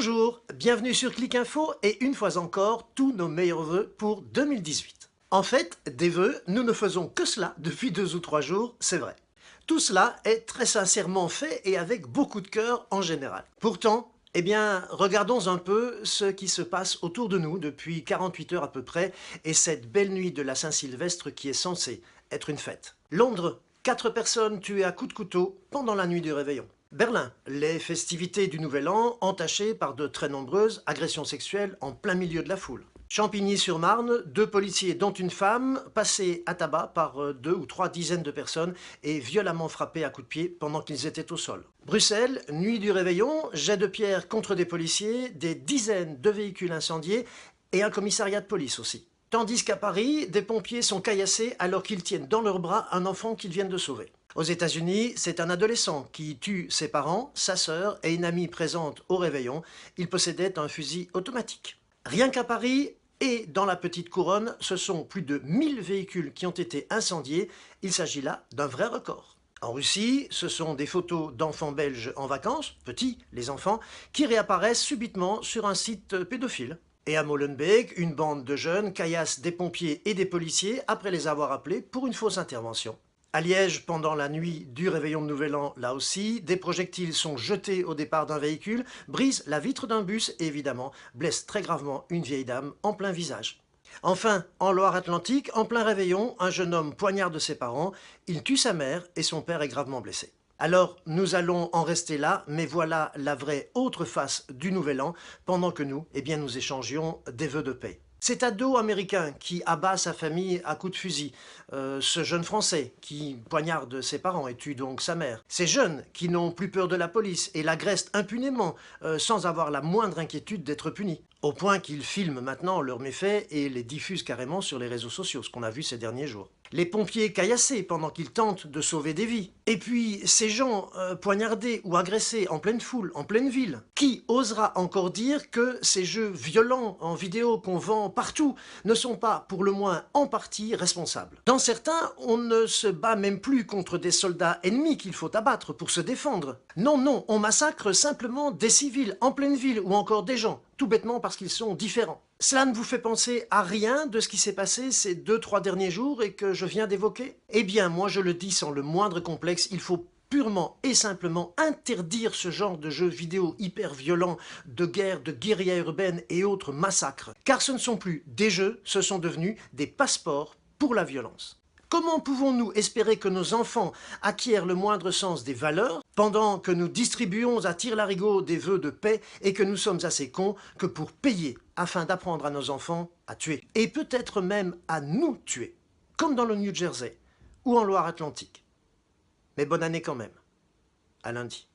Bonjour, bienvenue sur Clic Info et une fois encore, tous nos meilleurs vœux pour 2018. En fait, des vœux, nous ne faisons que cela depuis 2 ou 3 jours, c'est vrai. Tout cela est très sincèrement fait et avec beaucoup de cœur en général. Pourtant, regardons un peu ce qui se passe autour de nous depuis 48 heures à peu près et cette belle nuit de la Saint-Sylvestre qui est censée être une fête. Londres, 4 personnes tuées à coups de couteau pendant la nuit du réveillon. Berlin, les festivités du Nouvel An entachées par de très nombreuses agressions sexuelles en plein milieu de la foule. Champigny-sur-Marne, 2 policiers dont une femme passés à tabac par 2 ou 3 dizaines de personnes et violemment frappés à coups de pied pendant qu'ils étaient au sol. Bruxelles, nuit du réveillon, jet de pierre contre des policiers, des dizaines de véhicules incendiés et un commissariat de police aussi. Tandis qu'à Paris, des pompiers sont caillassés alors qu'ils tiennent dans leurs bras un enfant qu'ils viennent de sauver. Aux États-Unis, c'est un adolescent qui tue ses parents, sa sœur et une amie présente au réveillon. Il possédait un fusil automatique. Rien qu'à Paris et dans la petite couronne, ce sont plus de 1000 véhicules qui ont été incendiés. Il s'agit là d'un vrai record. En Russie, ce sont des photos d'enfants belges en vacances, petits les enfants, qui réapparaissent subitement sur un site pédophile. Et à Molenbeek, une bande de jeunes caillasse des pompiers et des policiers après les avoir appelés pour une fausse intervention. À Liège, pendant la nuit du réveillon de Nouvel An, là aussi, des projectiles sont jetés au départ d'un véhicule, brisent la vitre d'un bus et évidemment blessent très gravement une vieille dame en plein visage. Enfin, en Loire-Atlantique, en plein réveillon, un jeune homme poignarde ses parents, il tue sa mère et son père est gravement blessé. Alors, nous allons en rester là, mais voilà la vraie autre face du Nouvel An, pendant que nous, nous échangions des vœux de paix. Cet ado américain qui abat sa famille à coups de fusil, ce jeune Français qui poignarde ses parents et tue donc sa mère, ces jeunes qui n'ont plus peur de la police et l'agressent impunément sans avoir la moindre inquiétude d'être punis, au point qu'ils filment maintenant leurs méfaits et les diffusent carrément sur les réseaux sociaux, ce qu'on a vu ces derniers jours. Les pompiers caillassés pendant qu'ils tentent de sauver des vies. Et puis ces gens poignardés ou agressés en pleine foule, en pleine ville. Qui osera encore dire que ces jeux violents en vidéo qu'on vend partout ne sont pas, pour le moins en partie, responsables? Dans certains, on ne se bat même plus contre des soldats ennemis qu'il faut abattre pour se défendre. Non, non, on massacre simplement des civils en pleine ville ou encore des gens, tout bêtement parce qu'ils sont différents. Cela ne vous fait penser à rien de ce qui s'est passé ces 2-3 derniers jours et que je viens d'évoquer? Eh bien, moi je le dis sans le moindre complexe, il faut purement et simplement interdire ce genre de jeux vidéo hyper violents, de guerre, de guérilla urbaine et autres massacres. Car ce ne sont plus des jeux, ce sont devenus des passeports pour la violence. Comment pouvons-nous espérer que nos enfants acquièrent le moindre sens des valeurs pendant que nous distribuons à tire-larigot des vœux de paix et que nous sommes assez cons que pour payer afin d'apprendre à nos enfants à tuer et peut-être même à nous tuer, comme dans le New Jersey ou en Loire-Atlantique. Mais bonne année quand même. À lundi.